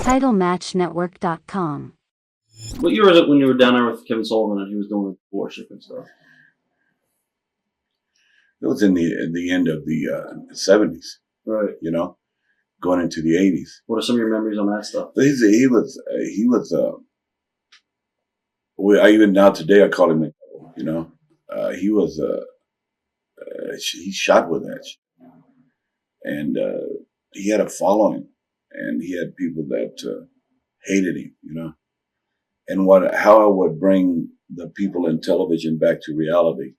TitleMatchNetwork.com. What year was it when you were down there with Kevin Sullivan and he was doing the worship and stuff? It was in the end of the 70s, Right. you know, going into the 80s. What are some of your memories on that stuff? He was even now today I call him the devil, you know. He was, he shot with that shit. And he had a following, and he had people that hated him, you know. And how I would bring the people in television back to reality.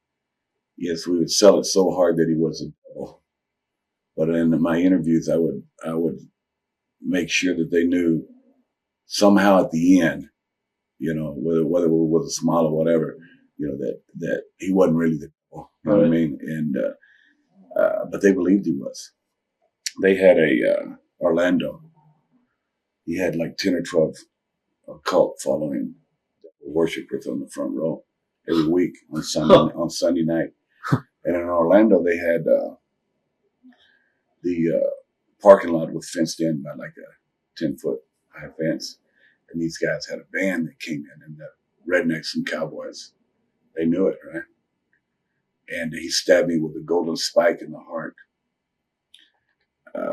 Yes, we would sell it so hard that he was a devil. But in my interviews, I would make sure that they knew somehow at the end, you know, whether it was a smile or whatever, you know, that he wasn't really the devil. You know what I mean? And but they believed he was. They had Orlando. He had like 10 or 12 cult following worshipers on the front row every week on Sunday night. And in Orlando, they had the parking lot was fenced in by like a 10-foot high fence. And these guys had a band that came in, and the rednecks and cowboys, they knew it, right? And he stabbed me with a golden spike in the heart,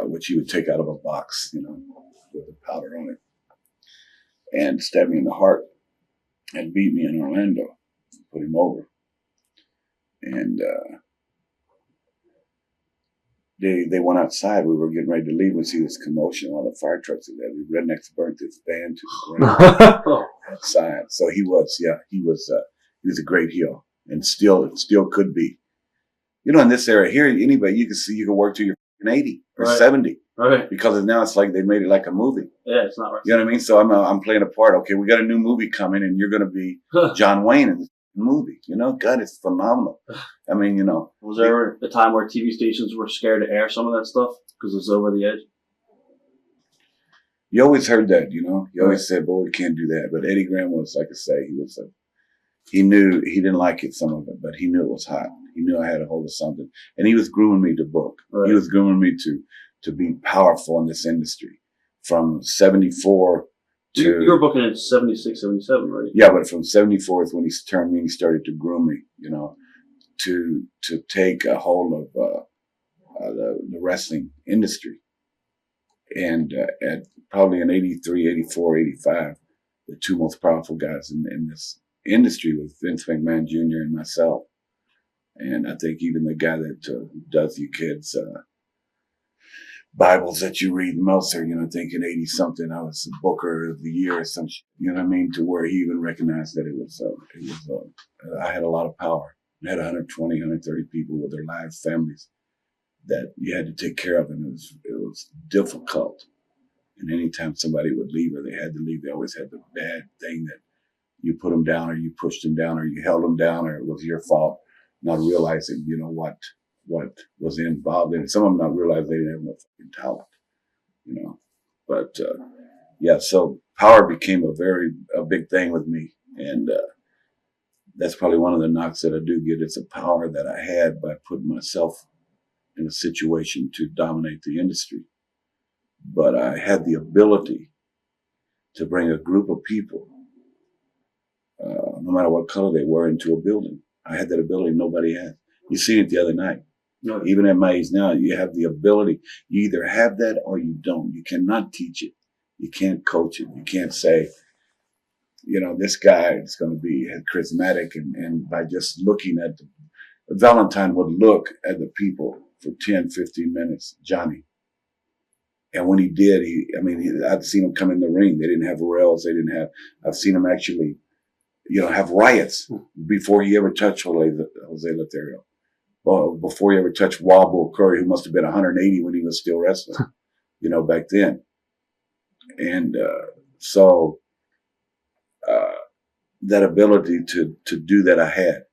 which he would take out of a box, you know, with the powder on it, and stabbed me in the heart and beat me in Orlando, put him over. And they went outside. We were getting ready to leave. We see this commotion, all the fire trucks and that. The rednecks burnt this band to the ground outside. So he was a great heel, and still could be. You know, in this era here, anybody you can work till you're 80 or 70. Right. Because now it's like they made it like a movie. Yeah, it's not right. You know what I mean? So I'm playing a part. Okay, we got a new movie coming, and you're going to be John Wayne in the movie. You know, God, it's phenomenal. I mean, you know. Was there ever a time where TV stations were scared to air some of that stuff because it was over the edge? You always heard that, you know. You always said, "Boy, we can't do that." But Eddie Graham was, like I say, he knew he didn't like it, some of it, but he knew it was hot. He knew I had a hold of something, and he was grooming me to book. Right. He was grooming me to be powerful in this industry from 74 to... You were booking in 76, 77, right? Yeah, but from 74 is when he turned me and he started to groom me, you know, to take a hold of the wrestling industry. And at probably in 83, 84, 85, the two most powerful guys in this industry was Vince McMahon Jr. and myself. And I think even the guy that does you kids... Bibles that you read, Meltzer, you know, thinking 80 something, I was the Booker of the Year or some shit, you know what I mean? To where he even recognized that I had a lot of power. I had 120, 130 people with their lives, families that you had to take care of. And it was difficult. And anytime somebody would leave or they had to leave, they always had the bad thing that you put them down or you pushed them down or you held them down or it was your fault, not realizing, you know, what was involved in it. Some of them not realize they didn't have no fucking talent, you know. But yeah, so power became a big thing with me, and that's probably one of the knocks that I do get. It's a power that I had by putting myself in a situation to dominate the industry. But I had the ability to bring a group of people, no matter what color they were, into a building. I had that ability nobody had. You seen it the other night. No. Even at my age now, you have the ability. You either have that or you don't. You cannot teach it. You can't coach it. You can't say, you know, this guy is going to be charismatic. And by just looking at Valentine would look at the people for 10, 15 minutes, Johnny. And when he did, I'd seen him come in the ring. They didn't have rails. I've seen him actually, you know, have riots before he ever touched Jose Lothario. Well, before he ever touched Wild Bull Curry, who must have been 180 when he was still wrestling, you know, back then. And so that ability to do that I had.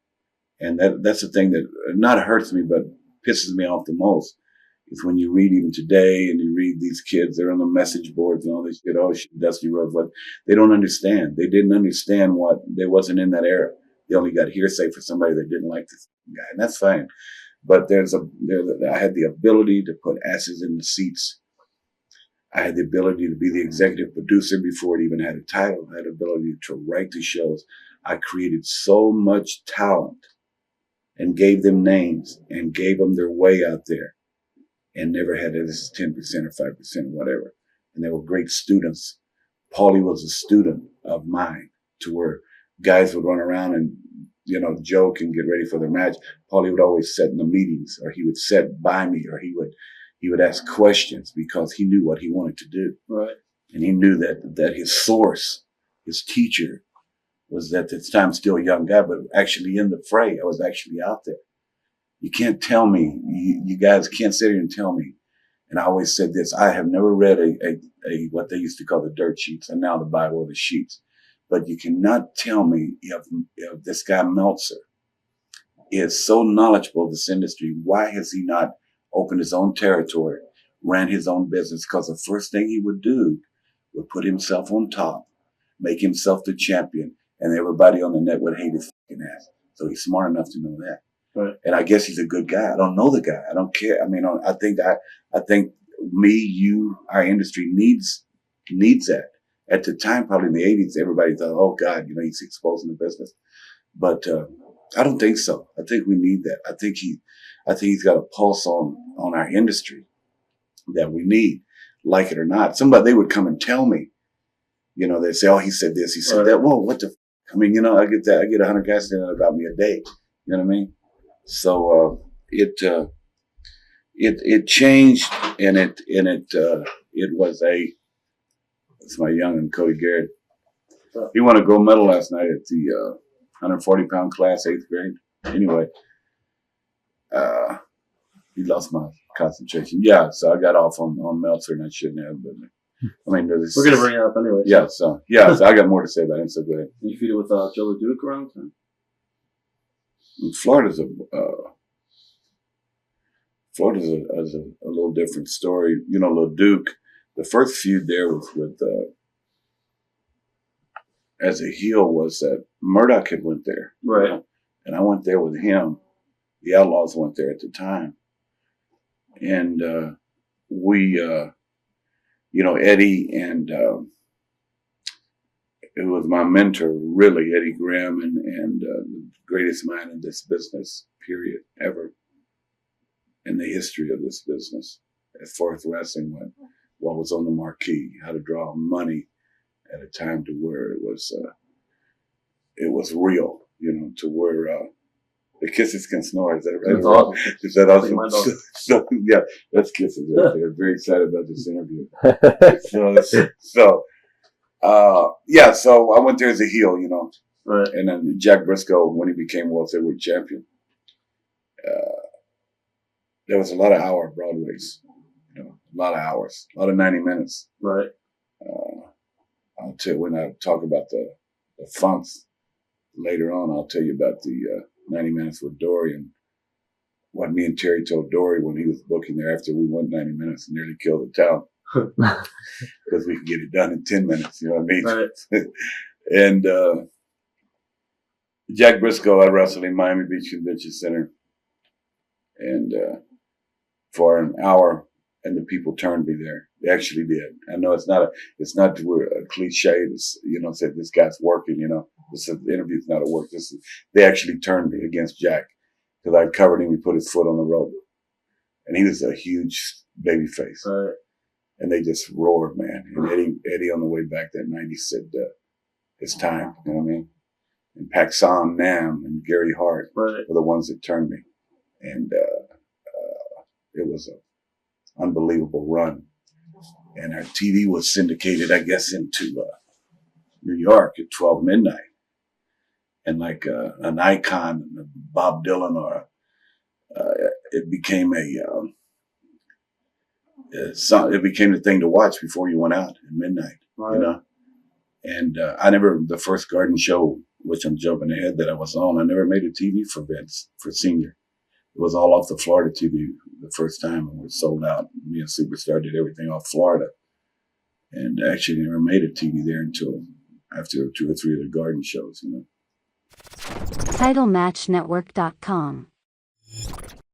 And that's the thing that not hurts me, but pisses me off the most. Is when you read even today and you read these kids, they're on the message boards and all this shit, oh, Dusty Rhodes, but they don't understand. They didn't understand they wasn't in that era. They only got hearsay for somebody that didn't like this guy, and that's fine. But I had the ability to put asses in the seats I had the ability to be the executive producer before it even had a title. I had the ability to write the shows. I created so much talent and gave them names and gave them their way out there and never had this is 10% or 5% or whatever. And they were great students. Paulie was a student of mine to where guys would run around and, joke and get ready for their match. Paulie would always sit in the meetings, or he would sit by me, or he would ask questions because he knew what he wanted to do. Right. And he knew that his source, his teacher, was at this time still a young guy, but actually in the fray. I was actually out there. You can't tell me, you guys can't sit here and tell me. And I always said this, I have never read a what they used to call the dirt sheets, and now the Bible of the sheets. But you cannot tell me if this guy Meltzer is so knowledgeable of this industry, why has he not opened his own territory, ran his own business? Because the first thing he would do would put himself on top, make himself the champion, and everybody on the net would hate his fucking ass. So he's smart enough to know that. Right. And I guess he's a good guy. I don't know the guy. I don't care. I mean, I think me, you, our industry needs that. At the time, probably in the 80s, everybody thought, oh God, he's exposing the business. But I don't think so. I think we need that. I think he's got a pulse on our industry that we need, like it or not. They would come and tell me, they'd say, oh, he said this, he said that. Whoa, what the? I mean, I get that. I get 100 guys saying that about me a day. You know what I mean? So it changed, and it was it's my young'un, Cody Garrett. He won a gold medal last night at the 140-pound class, 8th grade. Anyway, he lost my concentration. Yeah, so I got off on Meltzer, and I shouldn't have. But I mean, we're gonna bring it up anyway. Yeah, so I got more to say about it. So go ahead. You feed it with Joe LeDuc around the time? Florida's a little different story. LeDuc, the first feud there was with as a heel was that Murdoch had went there, right? And I went there with him. The Outlaws went there at the time, and we, Eddie and it was my mentor, really, Eddie Graham, and the greatest mind in this business, period, ever, in the history of this business. As far as wrestling went, what was on the marquee, how to draw money at a time to where it was real, to where the kisses can snore. Is that right? That's awesome. Is that awesome? So, yeah, that's kisses right there. Very excited about this interview. So I went there as a heel, Right. And then Jack Briscoe, when he became World Heavyweight Champion, there was a lot of hour Broadways, a lot of hours, a lot of 90 minutes. Right. I'll tell you, when I talk about the funks later on, I'll tell you about the 90 minutes with Dory and what me and Terry told Dory when he was booking there after we went 90 minutes and nearly killed the town. Because we could get it done in 10 minutes, you know what I mean? Right. And Jack Briscoe, I wrestled in Miami Beach Convention Center, and for an hour, and the people turned me there. They actually did. I know it's not a cliche to say this guy's working. The interview's not a work. They actually turned me against Jack because I covered him. He put his foot on the rope, and he was a huge baby face. Right. And they just roared, man. And Eddie on the way back that night, he said, it's time. You know what I mean? And Paxson Nam and Gary Hart were the ones that turned me. And it was an unbelievable run. And our TV was syndicated, I guess, into New York at 12 midnight. And like an icon, Bob Dylan, or it became it became the thing to watch before you went out at midnight, Right. And the first garden show, which I'm jumping ahead, that I was on, I never made a TV for Vince, for Senior. It was all off the Florida TV the first time, and we sold out. Me and Superstar did everything off Florida. And actually never made a TV there until after 2 or 3 of the garden shows, TitleMatchNetwork.com